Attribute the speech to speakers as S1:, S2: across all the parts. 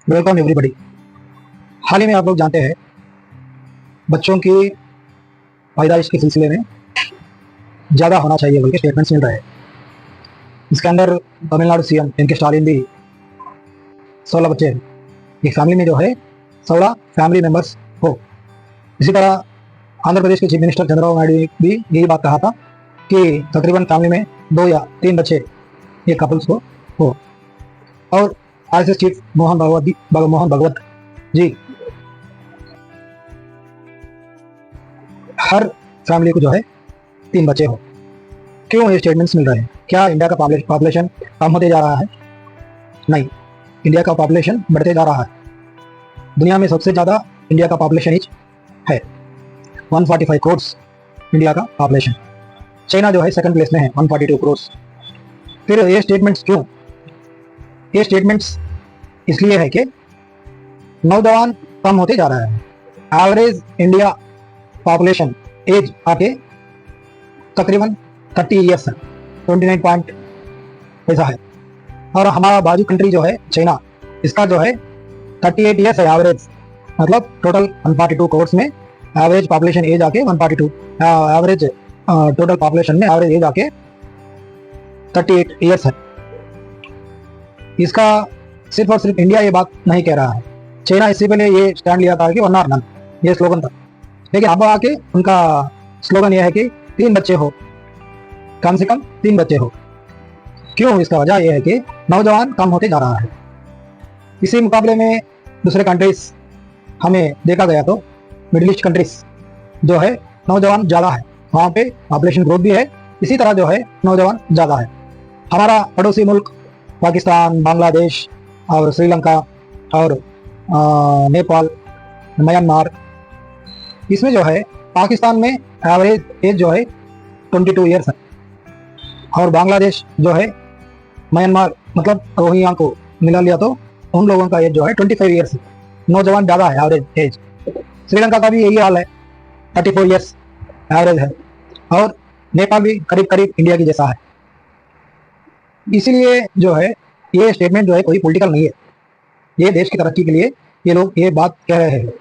S1: Welcome everybody. हाल ही में आप लोग जानते हैं बच्चों की पैदाइश के सिलसिले में ज़्यादा होना चाहिए बोल के स्टेटमेंट्स मिल रहे हैं। इसके अंदर तमिलनाडु सीएम एम के स्टालिन भी 16 बच्चे हैं। एक फैमिली में जो है 16 फैमिली मेंबर्स हो। इसी तरह आंध्र प्रदेश के चीफ मिनिस्टर चंद्रबाबू नायडू ने भी यही बात कहा था कि तकरीबन फैमिली में 2 या 3 बच्चे ये कपल्स को हो। और आरएसएस चीफ मोहन भगवत जी हर फैमिली को जो है 3 बच्चे हो। क्यों ये स्टेटमेंट्स मिल रहे हैं? क्या इंडिया का पॉपुलेशन कम होते जा रहा है? नहीं, इंडिया का पॉपुलेशन बढ़ते जा रहा है। दुनिया में सबसे ज़्यादा इंडिया का पॉपुलेशन है 145 करोड़ इंडिया का पॉपुलेशन। चाइना जो है सेकंड प्लेस में है 142 करोड़। फिर ये स्टेटमेंट्स क्यों? ये स्टेटमेंट्स इसलिए है कि नौजवान कम होते जा रहा है। एवरेज इंडिया पॉपुलेशन एज आके तकरीबन 30 ईयर्स है, 29 पॉइंट ऐसा है। और हमारा बाजू कंट्री जो है चाइना, इसका जो है 38 ईयर्स है एवरेज। मतलब टोटल 142 करोड़ में एवरेज पॉपुलेशन एज आके 142, एवरेज टोटल पॉपुलेशन में एवरेज एज आके 38 ईयर्स है। इसका सिर्फ और सिर्फ इंडिया ये बात नहीं कह रहा है। चाइना इससे पहले ये स्टैंड लिया था कि वन और नन, ये स्लोगन था। लेकिन अब आके उनका स्लोगन ये है कि 3 बच्चे हो, कम से कम 3 बच्चे हो। क्यों? इसका वजह यह है कि नौजवान कम होते जा रहा है। इसी मुकाबले में दूसरे कंट्रीज हमें देखा गया तो मिडिल ईस्ट कंट्रीज जो है नौजवान ज़्यादा है, वहाँ पे पॉपुलेशन ग्रोथ भी है, इसी तरह जो है नौजवान ज़्यादा है। हमारा पड़ोसी मुल्क पाकिस्तान, बांग्लादेश और श्रीलंका और नेपाल, म्यांमार, इसमें जो है पाकिस्तान में एवरेज एज जो है 22 ईयर्स है। और बांग्लादेश जो है, म्यांमार मतलब रोहिंग्या को मिला लिया तो उन लोगों का एज जो है 25 ईयर्स है। नौजवान ज़्यादा है एवरेज एज। श्रीलंका का भी यही हाल है, 34 ईयर्स एवरेज है। और नेपाल भी करीब करीब इंडिया की जैसा है। इसीलिए जो है ये स्टेटमेंट जो है कोई पॉलिटिकल नहीं है, ये देश की तरक्की के लिए ये लोग ये बात कह रहे हैं।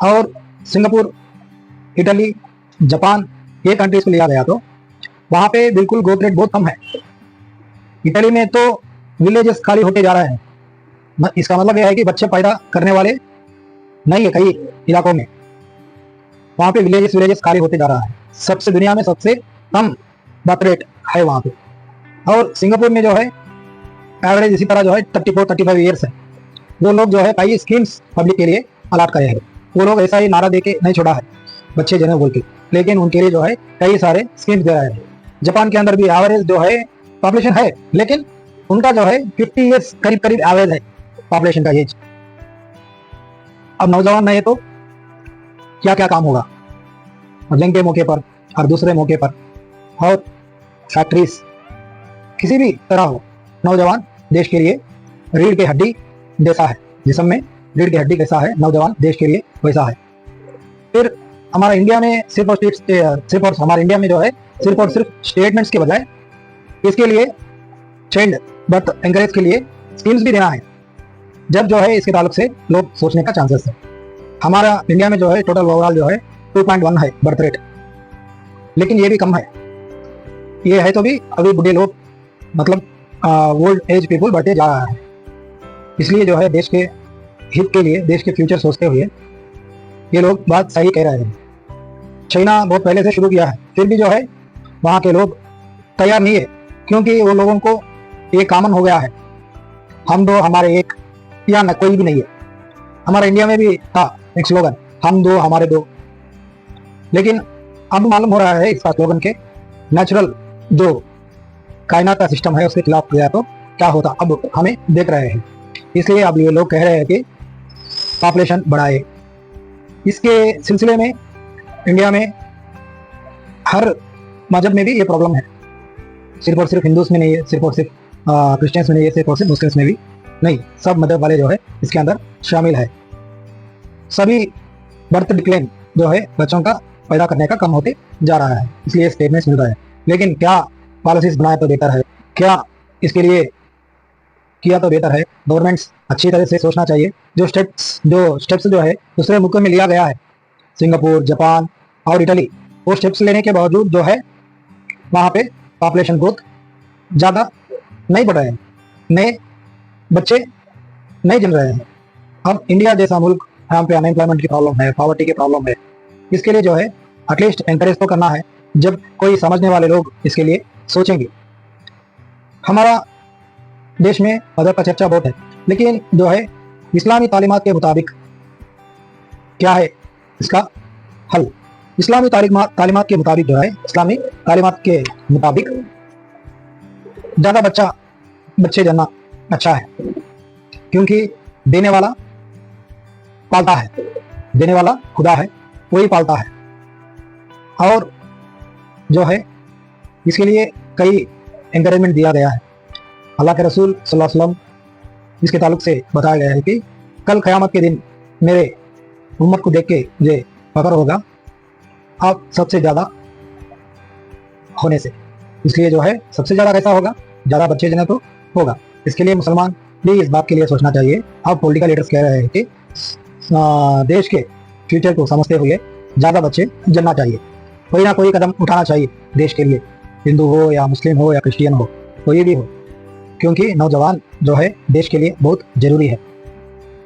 S1: और सिंगापुर, इटली, जापान ये कंट्रीज को लिया गया तो वहाँ पे बिल्कुल ग्रोथ रेट बहुत कम है। इटली में तो विलेजेस खाली होते जा रहे हैं। इसका मतलब यह है कि बच्चे पैदा करने वाले नहीं है कई इलाकों में, वहाँ पे विलेजेस खाली होते जा रहा है। सबसे दुनिया में सबसे कम बर्थ रेट है वहाँ पे। और सिंगापुर में जो है एवरेज इसी तरह जो है 34-35 ईयर्स है। वो लोग जो है कई स्कीम्स पब्लिक के लिए अलाट करे हैं। वो लोग ऐसा ही नारा दे के नहीं छोड़ा है बच्चे जने बोल के, लेकिन उनके लिए जो है कई सारे स्कीम्स दे रहे हैं। जापान के अंदर भी एवरेज जो है पॉपुलेशन है, लेकिन उनका जो है 50 ईयर्स करीब करीब एवरेज है पॉपुलेशन का एज। अब नौजवान नहीं है तो क्या क्या काम होगा? जंग के मौके पर और दूसरे मौके पर और फैक्ट्रीज किसी भी तरह हो, नौजवान देश के लिए रीढ़ की हड्डी जैसा है। जिस्म में रीढ़ की हड्डी जैसा है, नौजवान देश के लिए वैसा है। फिर हमारा इंडिया में सिर्फ और हमारे इंडिया में जो है सिर्फ और सिर्फ स्टेटमेंट्स के बजाय इसके लिए चाइल्ड बर्थ एनकरेज के लिए स्कीम्स भी देना है, जब जो है इसके ताल्लुक से लोग सोचने का चांसेस है। हमारा इंडिया में जो है टोटल ओवरऑल जो है 2.1 है बर्थ रेट, लेकिन ये भी कम है। ये है तो भी अभी बुढ़े लोग मतलब ओल्ड एज पीपल बढ़ते जा रहा है। इसलिए जो है देश के हित के लिए, देश के फ्यूचर सोचते हुए ये लोग बात सही कह रहे हैं। चाइना बहुत पहले से शुरू किया है, फिर भी जो है वहाँ के लोग तैयार नहीं है, क्योंकि वो लोगों को ये कॉमन हो गया है, हम दो हमारे एक, या न कोई भी नहीं है। हमारे इंडिया में भी था एक स्लोगन, हम दो हमारे दो। लेकिन अब मालूम हो रहा है इसका स्लोगन के नेचुरल जो कायनात का सिस्टम है उसके खिलाफ गया तो क्या होता, अब हमें देख रहे हैं। इसलिए अब ये लोग कह रहे हैं कि पॉपुलेशन बढ़ाए। इसके सिलसिले में इंडिया में हर मजहब में भी ये प्रॉब्लम है। सिर्फ और सिर्फ हिंदूज में नहीं है, सिर्फ और सिर्फ क्रिश्चियंस में नहीं है, सिर्फ और सिर्फ मुस्लिम्स में भी नहीं, सब मजहब वाले जो है इसके अंदर शामिल है। सभी बर्थ डिक्लेन जो है बच्चों का पैदा करने का कम होते जा रहा है, इसलिए स्टेटमेंट्स मिल रहा है। लेकिन क्या पॉलिसीज बनाए तो बेहतर है? क्या इसके लिए किया तो बेहतर है। गवर्नमेंट्स अच्छी तरह से सोचना चाहिए। जो स्टेप्स जो है दूसरे मुल्कों में लिया गया है, सिंगापुर, जापान और इटली, वो स्टेप्स लेने के बावजूद जो है वहाँ पे पॉपुलेशन ग्रोथ ज़्यादा नहीं बढ़ रहे हैं, नए बच्चे नहीं जन रहे हैं। अब इंडिया जैसा मुल्क, यहाँ पे अनएम्प्लॉयमेंट की प्रॉब्लम है, पॉवर्टी की प्रॉब्लम है। इसके लिए जो है एटलीस्ट एनकरेज तो करना है। जब कोई समझने वाले लोग इसके लिए सोचेंगे। हमारा देश में मदर का चर्चा बहुत है, लेकिन जो है इस्लामी तालीमात के मुताबिक क्या है इसका हल? इस्लामी तालीमात के मुताबिक जो है, इस्लामी तालीमात के मुताबिक ज़्यादा बच्चे जन्ना अच्छा है, क्योंकि देने वाला पालता है, देने वाला खुदा है, वही पालता है। और जो है इसके लिए कई एनकरेजमेंट दिया गया है। अल्लाह के रसूल सल्लल्लाहु अलैहि वसल्लम इसके ताल्लुक से बताया गया है कि कल क़यामत के दिन मेरे उम्मत को देख के मुझे फख्र होगा अब सबसे ज़्यादा होने से। इसलिए जो है सबसे ज़्यादा कैसा होगा, ज़्यादा बच्चे जने तो होगा। इसके लिए मुसलमान भी इस बात के लिए सोचना चाहिए। अब पॉलिटिकल लीडर्स कह रहे हैं कि देश के फ्यूचर को समझते हुए ज़्यादा बच्चे जनना चाहिए, कोई ना कोई कदम उठाना चाहिए देश के लिए, हिंदू हो या मुस्लिम हो या क्रिश्चियन हो, कोई भी हो, क्योंकि नौजवान जो है देश के लिए बहुत ज़रूरी है।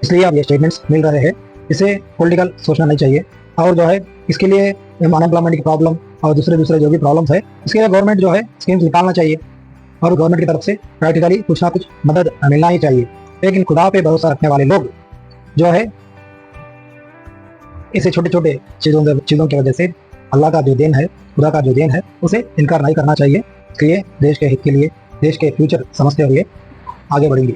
S1: इसलिए अब ये स्टेटमेंट्स मिल रहे हैं, इसे पॉलिटिकल सोचना नहीं चाहिए। और जो है इसके लिए अनएम्प्लॉयमेंट की प्रॉब्लम और दूसरे जो भी प्रॉब्लम्स है, इसके लिए गवर्नमेंट जो है स्कीम्स निकालना चाहिए और गवर्नमेंट की तरफ से प्रैक्टिकली कुछ ना कुछ मदद मिलना ही चाहिए। लेकिन खुदा पे भरोसा रखने वाले लोग जो है इसे छोटे छोटे चीज़ों की वजह से अल्लाह का जो देन है, खुदा का जो देन है, उसे इनकार नहीं करना चाहिए। इसलिए देश के हित के लिए, देश के फ्यूचर समझते हुए आगे बढ़ेंगे।